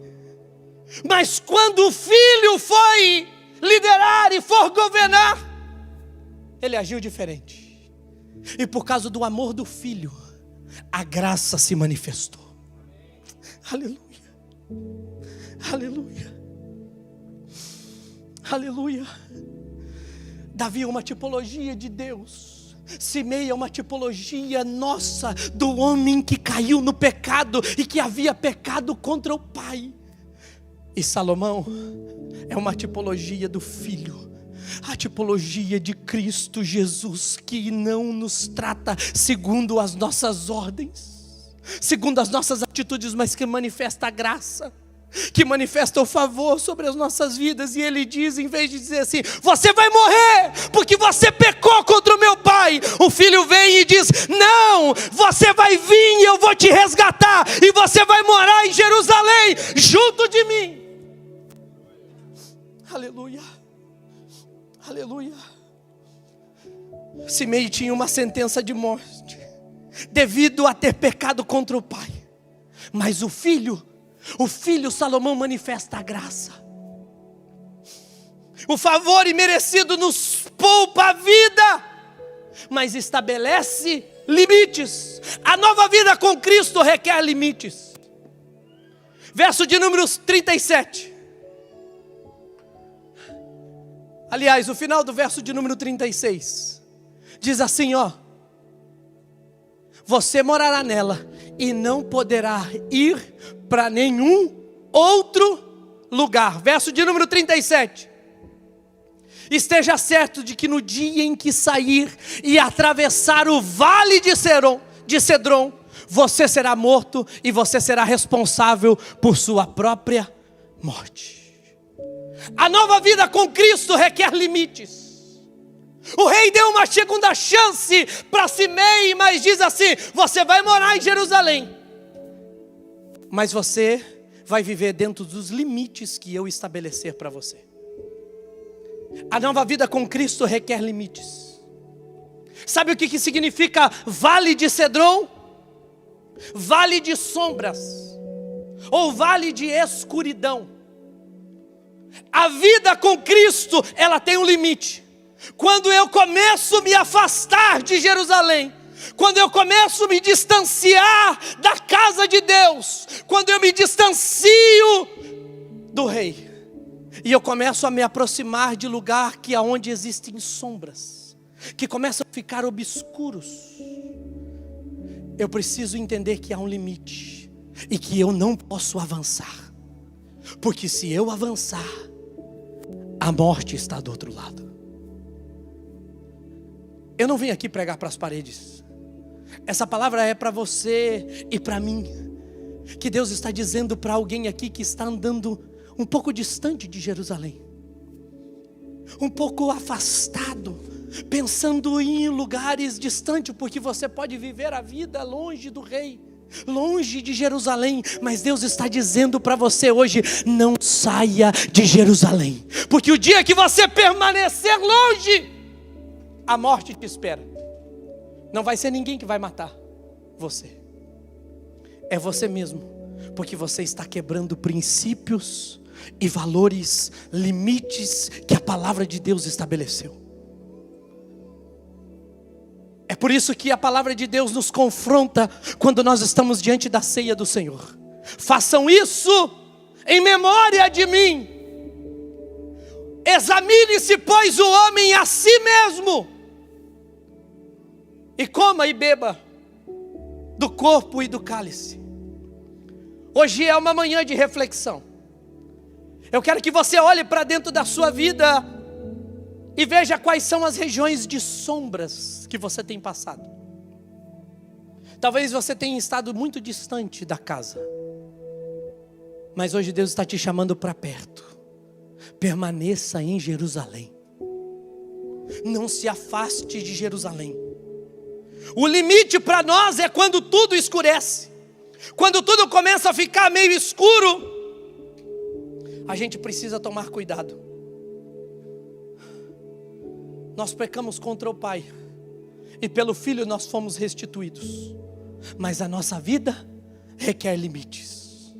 Mas quando o filho foi liderar e for governar, ele agiu diferente. E por causa do amor do filho, a graça se manifestou. Aleluia. Aleluia. Aleluia. Davi é uma tipologia de Deus. Simei é uma tipologia nossa, do homem que caiu no pecado e que havia pecado contra o Pai. E Salomão é uma tipologia do Filho, a tipologia de Cristo Jesus, que não nos trata segundo as nossas ordens, segundo as nossas atitudes, mas que manifesta a graça, que manifesta o favor sobre as nossas vidas. E ele diz, em vez de dizer assim: você vai morrer porque você pecou contra o meu pai, o filho vem e diz: não, você vai vir e eu vou te resgatar, e você vai morar em Jerusalém junto de mim. Aleluia. Aleluia. Simei tinha uma sentença de morte devido a ter pecado contra o pai, mas o filho Salomão manifesta a graça. O favor imerecido nos poupa a vida, mas estabelece limites. A nova vida com Cristo requer limites. Verso de número 37. Aliás, o final do verso de número 36 diz assim, você morará nela e não poderá ir para nenhum outro lugar. Verso de número 37. Esteja certo de que no dia em que sair e atravessar o vale de Cedron, você será morto e você será responsável por sua própria morte. A nova vida com Cristo requer limites. O rei deu uma segunda chance para Simei, mas diz assim: você vai morar em Jerusalém, mas você vai viver dentro dos limites que eu estabelecer para você. A nova vida com Cristo requer limites. Sabe o que significa vale de Cedron? Vale de sombras, ou vale de escuridão. A vida com Cristo, ela tem um limite. Quando eu começo a me afastar de Jerusalém, quando eu começo a me distanciar da casa de Deus, quando eu me distancio do rei, e eu começo a me aproximar de lugar que aonde existem sombras, que começam a ficar obscuros, eu preciso entender que há um limite e que eu não posso avançar, porque se eu avançar, a morte está do outro lado. Eu não vim aqui pregar para as paredes. Essa palavra é para você e para mim. que Deus está dizendo para alguém aqui que está andando um pouco distante de Jerusalém, um pouco afastado, pensando em lugares distantes, porque você pode viver a vida longe do rei, longe de Jerusalém, mas Deus está dizendo para você hoje: não saia de Jerusalém, porque o dia que você permanecer longe, a morte te espera. Não vai ser ninguém que vai matar você, é você mesmo, porque você está quebrando princípios e valores, limites que a palavra de Deus estabeleceu. É por isso que a palavra de Deus nos confronta quando nós estamos diante da ceia do Senhor. Façam isso em memória de mim. Examine-se, pois, o homem a si mesmo, e coma e beba do corpo e do cálice. Hoje é uma manhã de reflexão. Eu quero que você olhe para dentro da sua vida e veja quais são as regiões de sombras que você tem passado. Talvez você tenha estado muito distante da casa, mas hoje Deus está te chamando para perto. Permaneça em Jerusalém. Não se afaste de Jerusalém. O limite para nós é quando tudo escurece, quando tudo começa a ficar meio escuro. A gente precisa tomar cuidado. Nós pecamos contra o Pai, e pelo Filho nós fomos restituídos, mas a nossa vida requer limites.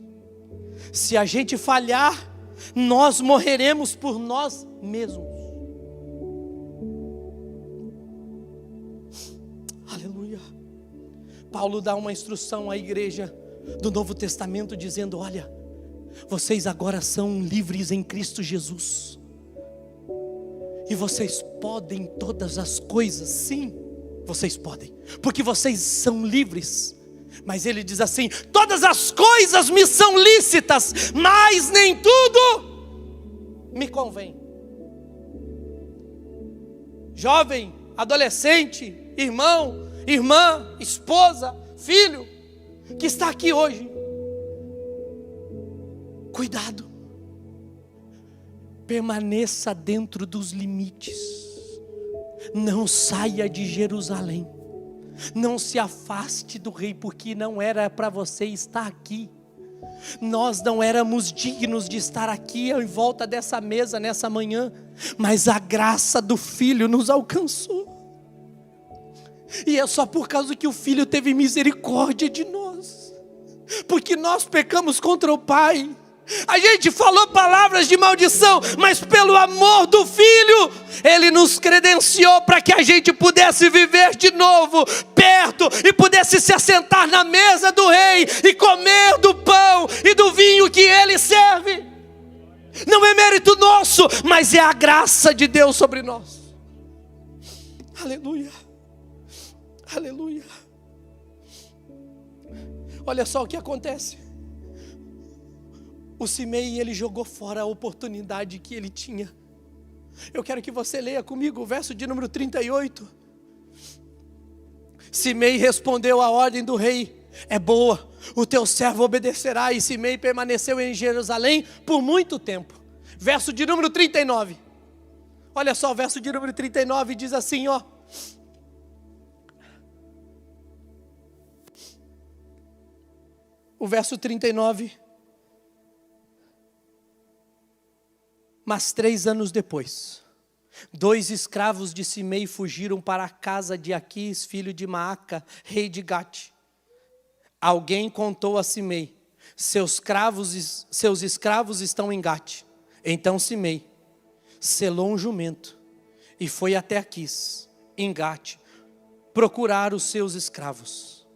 Se a gente falhar, nós morreremos por nós mesmos. Aleluia. Paulo dá uma instrução à igreja do Novo Testamento dizendo: olha, vocês agora são livres em Cristo Jesus, e vocês podem todas as coisas. Sim, vocês podem, porque vocês são livres. Mas ele diz assim: todas as coisas me são lícitas, mas nem tudo me convém. Jovem, adolescente, irmão, irmã, esposa, filho, que está aqui hoje, cuidado. Permaneça dentro dos limites. Não saia de Jerusalém. Não se afaste do rei, porque não era para você estar aqui. Nós não éramos dignos de estar aqui em volta dessa mesa nessa manhã, mas a graça do Filho nos alcançou. E é só por causa que o Filho teve misericórdia de nós, porque nós pecamos contra o Pai. A gente falou palavras de maldição, mas pelo amor do Filho, Ele nos credenciou para que a gente pudesse viver de novo, perto, e pudesse se assentar na mesa do Rei, e comer do pão e do vinho que Ele serve. Não é mérito nosso, mas é a graça de Deus sobre nós. Aleluia, aleluia. Olha só o que acontece. O Simei, ele jogou fora a oportunidade que ele tinha. Eu quero que você leia comigo o verso de número 38. Simei respondeu à ordem do rei: é boa, o teu servo obedecerá. E Simei permaneceu em Jerusalém por muito tempo. Verso de número 39. Olha só, o verso de número 39 diz assim, ó. O verso 39. Mas 3 anos depois, 2 escravos de Simei fugiram para a casa de Aquis, filho de Maaca, rei de Gate. Alguém contou a Simei: seus escravos estão em Gate. Então Simei selou um jumento e foi até Aquis, em Gate, procurar os seus escravos.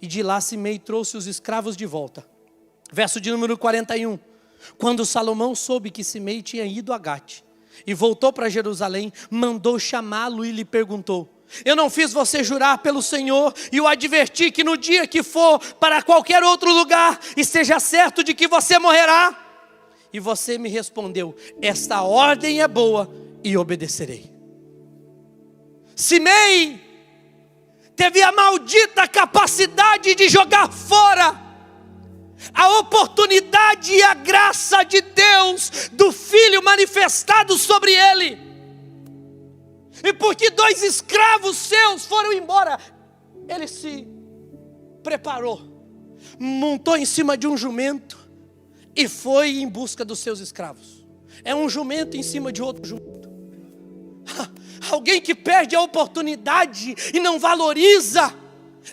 E de lá Simei trouxe os escravos de volta. Verso de número 41. Quando Salomão soube que Simei tinha ido a Gate e voltou para Jerusalém, mandou chamá-lo e lhe perguntou: eu não fiz você jurar pelo Senhor e o adverti que no dia que for para qualquer outro lugar, esteja certo de que você morrerá? E você me respondeu: esta ordem é boa e obedecerei. Simei teve a maldita capacidade de jogar fora a oportunidade e a graça de Deus, do Filho manifestado sobre ele. E porque 2 escravos seus foram embora, ele se preparou, montou em cima de um jumento e foi em busca dos seus escravos. É um jumento em cima de outro jumento. Alguém que perde a oportunidade e não valoriza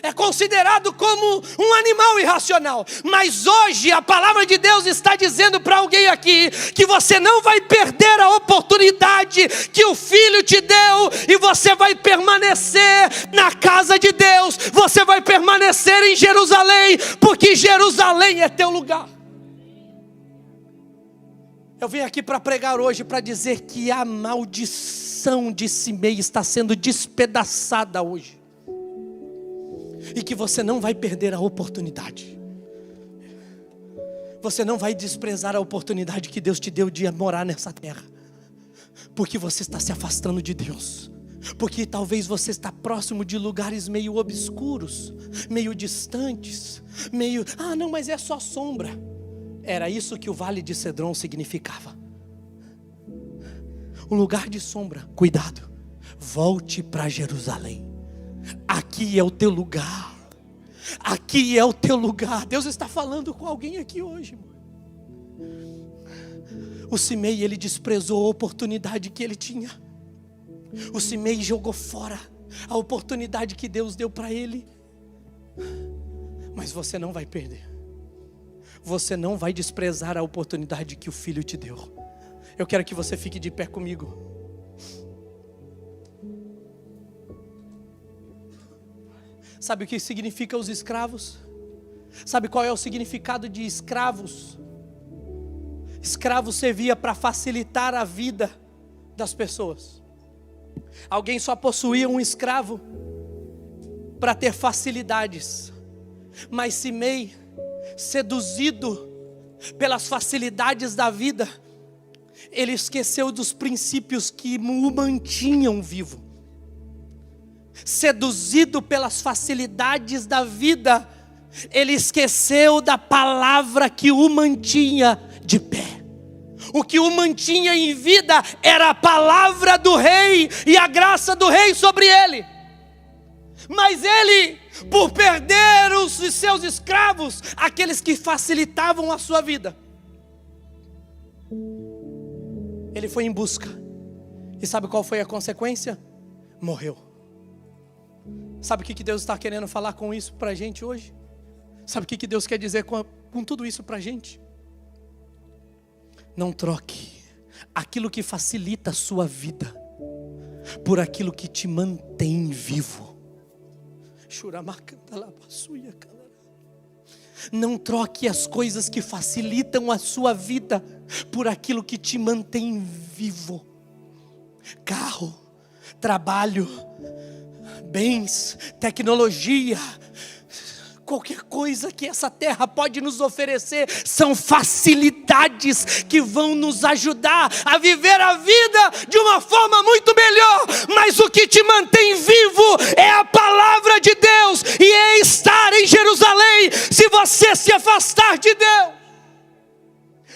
é considerado como um animal irracional. Mas hoje a palavra de Deus está dizendo para alguém aqui que você não vai perder a oportunidade que o Filho te deu, e você vai permanecer na casa de Deus, você vai permanecer em Jerusalém, porque Jerusalém é teu lugar. Eu vim aqui para pregar hoje para dizer que a maldição de Simei está sendo despedaçada hoje, e que você não vai perder a oportunidade. Você não vai desprezar a oportunidade que Deus te deu de morar nessa terra, porque você está se afastando de Deus, porque talvez você está próximo de lugares meio obscuros, meio distantes, meio, não, mas é só sombra. Era isso que o Vale de Cedron significava. Um lugar de sombra. Cuidado, volte para Jerusalém. Aqui é o teu lugar. Aqui é o teu lugar. Deus está falando com alguém aqui hoje. O Simei, ele desprezou a oportunidade que ele tinha. O Simei jogou fora a oportunidade que Deus deu para ele. Mas você não vai perder. Você não vai desprezar a oportunidade que o Filho te deu. Eu quero que você fique de pé comigo. Sabe o que significa os escravos? Sabe qual é o significado de escravos? Escravo servia para facilitar a vida das pessoas. Alguém só possuía um escravo para ter facilidades. Mas Simei, seduzido pelas facilidades da vida, ele esqueceu dos princípios que o mantinham vivo. Seduzido pelas facilidades da vida, ele esqueceu da palavra que o mantinha de pé. O que o mantinha em vida era a palavra do rei e a graça do rei sobre ele. Mas ele, por perder os seus escravos, aqueles que facilitavam a sua vida, ele foi em busca. E sabe qual foi a consequência? Morreu. Sabe o que Deus está querendo falar com isso para a gente hoje? Sabe o que Deus quer dizer com tudo isso para a gente? Não troque aquilo que facilita a sua vida por aquilo que te mantém vivo. Não troque as coisas que facilitam a sua vida por aquilo que te mantém vivo. Carro, trabalho, bens, tecnologia, qualquer coisa que essa terra pode nos oferecer são facilidades que vão nos ajudar a viver a vida de uma forma muito melhor. Mas o que te mantém vivo é a palavra de Deus, e é estar em Jerusalém. Se você se afastar de Deus,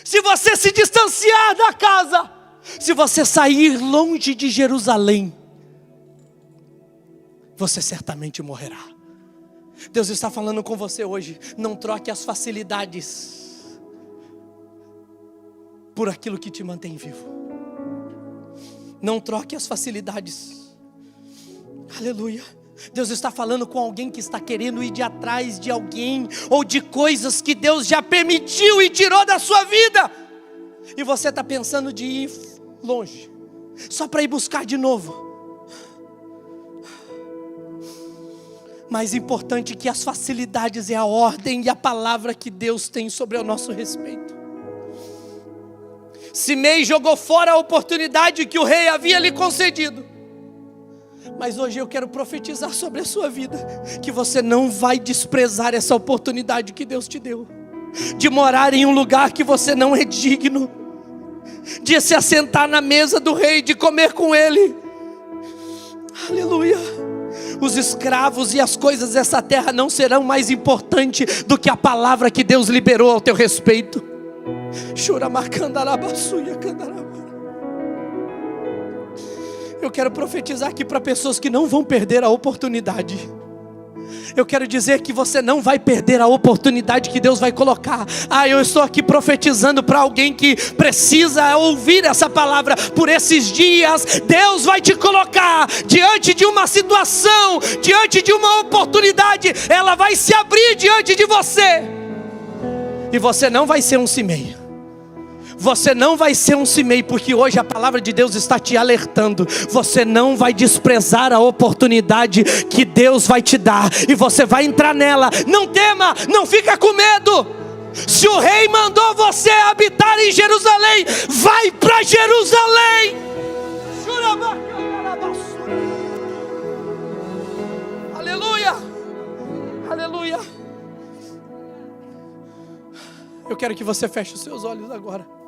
se você se distanciar da casa, se você sair longe de Jerusalém, você certamente morrerá. Deus está falando com você hoje. Não troque as facilidades por aquilo que te mantém vivo. Não troque as facilidades. Aleluia. Deus está falando com alguém que está querendo ir de atrás de alguém ou de coisas que Deus já permitiu e tirou da sua vida, e você está pensando de ir longe só para ir buscar de novo. Mais importante que as facilidades é a ordem e a palavra que Deus tem sobre o nosso respeito. Simei jogou fora a oportunidade que o rei havia lhe concedido. Mas hoje eu quero profetizar sobre a sua vida, que você não vai desprezar essa oportunidade que Deus te deu, de morar em um lugar que você não é digno, de se assentar na mesa do rei, de comer com ele. Aleluia. Os escravos e as coisas dessa terra não serão mais importantes do que a palavra que Deus liberou ao teu respeito. Eu quero profetizar aqui para pessoas que não vão perder a oportunidade. Eu quero dizer que você não vai perder a oportunidade que Deus vai colocar. Eu estou aqui profetizando para alguém que precisa ouvir essa palavra por esses dias. Deus vai te colocar diante de uma situação, diante de uma oportunidade. Ela vai se abrir diante de você. E você não vai ser um cimeio. Você não vai ser um cimei, porque hoje a palavra de Deus está te alertando. Você não vai desprezar a oportunidade que Deus vai te dar, e você vai entrar nela. Não tema, não fica com medo. Se o rei mandou você habitar em Jerusalém, vai para Jerusalém. Aleluia, aleluia. Eu quero que você feche os seus olhos agora.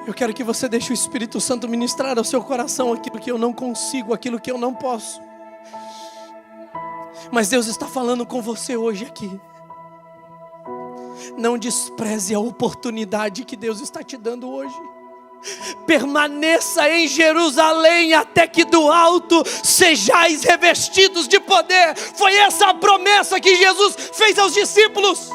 Eu quero que você deixe o Espírito Santo ministrar ao seu coração aquilo que eu não consigo, aquilo que eu não posso. Mas Deus está falando com você hoje aqui. Não despreze a oportunidade que Deus está te dando hoje. Permaneça em Jerusalém até que do alto sejais revestidos de poder. Foi essa a promessa que Jesus fez aos discípulos.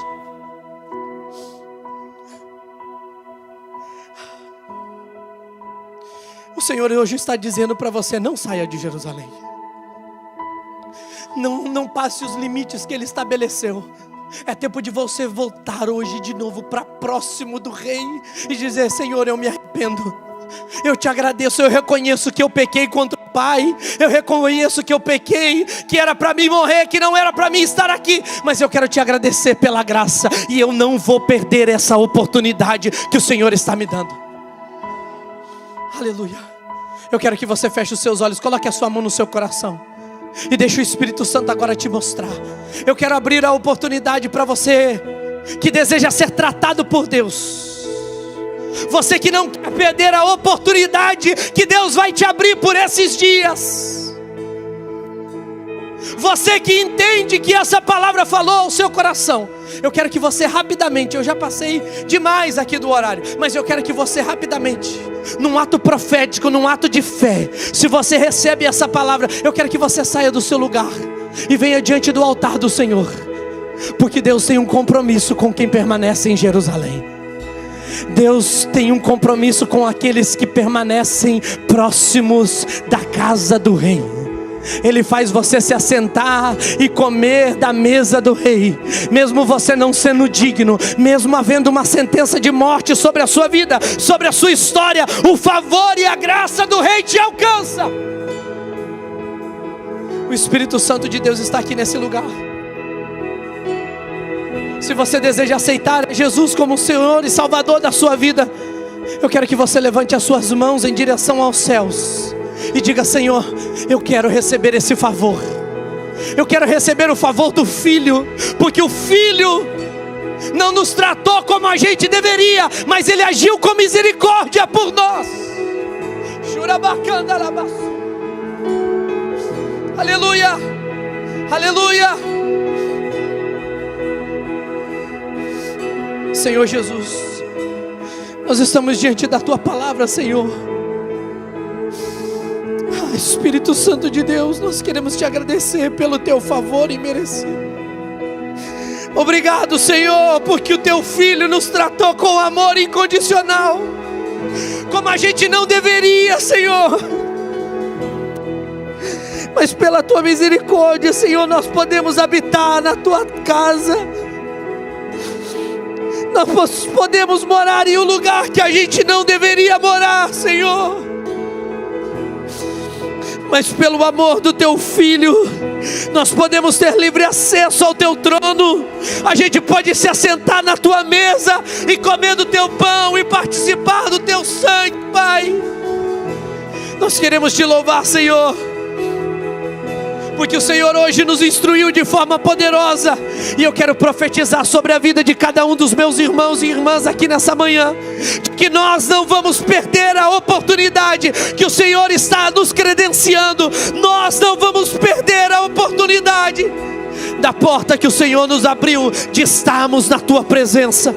O Senhor hoje está dizendo para você: não saia de Jerusalém. Não passe os limites que Ele estabeleceu. É tempo de você voltar hoje de novo para próximo do Rei e dizer: Senhor, eu me arrependo. Eu te agradeço, eu reconheço que eu pequei contra o Pai. Eu reconheço que eu pequei, que era para mim morrer, que não era para mim estar aqui. Mas eu quero te agradecer pela graça, e eu não vou perder essa oportunidade que o Senhor está me dando. Aleluia. Eu quero que você feche os seus olhos, coloque a sua mão no seu coração e deixe o Espírito Santo agora te mostrar. Eu quero abrir a oportunidade para você que deseja ser tratado por Deus. Você que não quer perder a oportunidade que Deus vai te abrir por esses dias. Você que entende que essa palavra falou ao seu coração. Eu quero que você rapidamente, eu já passei demais aqui do horário, mas eu quero que você rapidamente, num ato profético, num ato de fé, se você recebe essa palavra, eu quero que você saia do seu lugar e venha diante do altar do Senhor. Porque Deus tem um compromisso com quem permanece em Jerusalém. Deus tem um compromisso com aqueles que permanecem próximos da casa do Rei. Ele faz você se assentar e comer da mesa do Rei, mesmo você não sendo digno, mesmo havendo uma sentença de morte sobre a sua vida, sobre a sua história. O favor e a graça do Rei te alcança. O Espírito Santo de Deus está aqui nesse lugar. Se você deseja aceitar Jesus como Senhor e Salvador da sua vida, eu quero que você levante as suas mãos em direção aos céus e diga: Senhor, eu quero receber esse favor. Eu quero receber o favor do Filho, porque o Filho não nos tratou como a gente deveria, mas Ele agiu com misericórdia por nós. Aleluia, aleluia. Senhor Jesus, nós estamos diante da Tua palavra, Senhor. Espírito Santo de Deus, nós queremos Te agradecer pelo Teu favor imerecido. Obrigado, Senhor, porque o Teu Filho nos tratou com amor incondicional, como a gente não deveria, Senhor. Mas pela Tua misericórdia, Senhor, nós podemos habitar na Tua casa. Nós podemos morar em um lugar que a gente não deveria morar, Senhor. Mas pelo amor do Teu Filho, nós podemos ter livre acesso ao Teu trono. A gente pode se assentar na Tua mesa e comer do Teu pão e participar do Teu sangue, Pai. Nós queremos Te louvar, Senhor, porque o Senhor hoje nos instruiu de forma poderosa. E eu quero profetizar sobre a vida de cada um dos meus irmãos e irmãs aqui nessa manhã, que nós não vamos perder a oportunidade que o Senhor está nos credenciando. Nós não vamos perder a oportunidade da porta que o Senhor nos abriu, de estarmos na tua presença.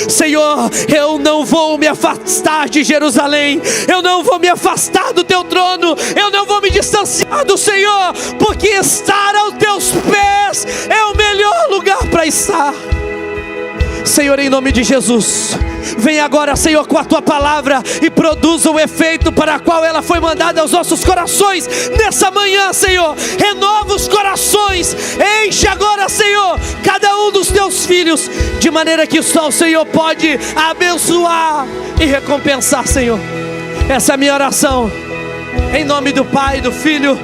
Senhor, eu não vou me afastar de Jerusalém, eu não vou me afastar do teu trono, eu não vou me distanciar do Senhor, porque estar aos teus pés é o melhor lugar para estar. Senhor, em nome de Jesus, vem agora, Senhor, com a tua palavra e produza o efeito para o qual ela foi mandada aos nossos corações nessa manhã, Senhor. Renova os corações, enche agora, Senhor, cada um dos teus filhos, de maneira que só o Senhor pode abençoar e recompensar, Senhor. Essa é a minha oração, em nome do Pai, do Filho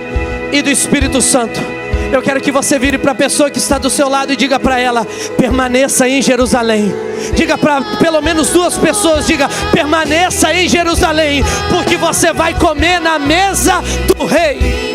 e do Espírito Santo. Eu quero que você vire para a pessoa que está do seu lado e diga para ela: permaneça em Jerusalém. Diga para pelo menos duas pessoas, diga: permaneça em Jerusalém, porque você vai comer na mesa do rei.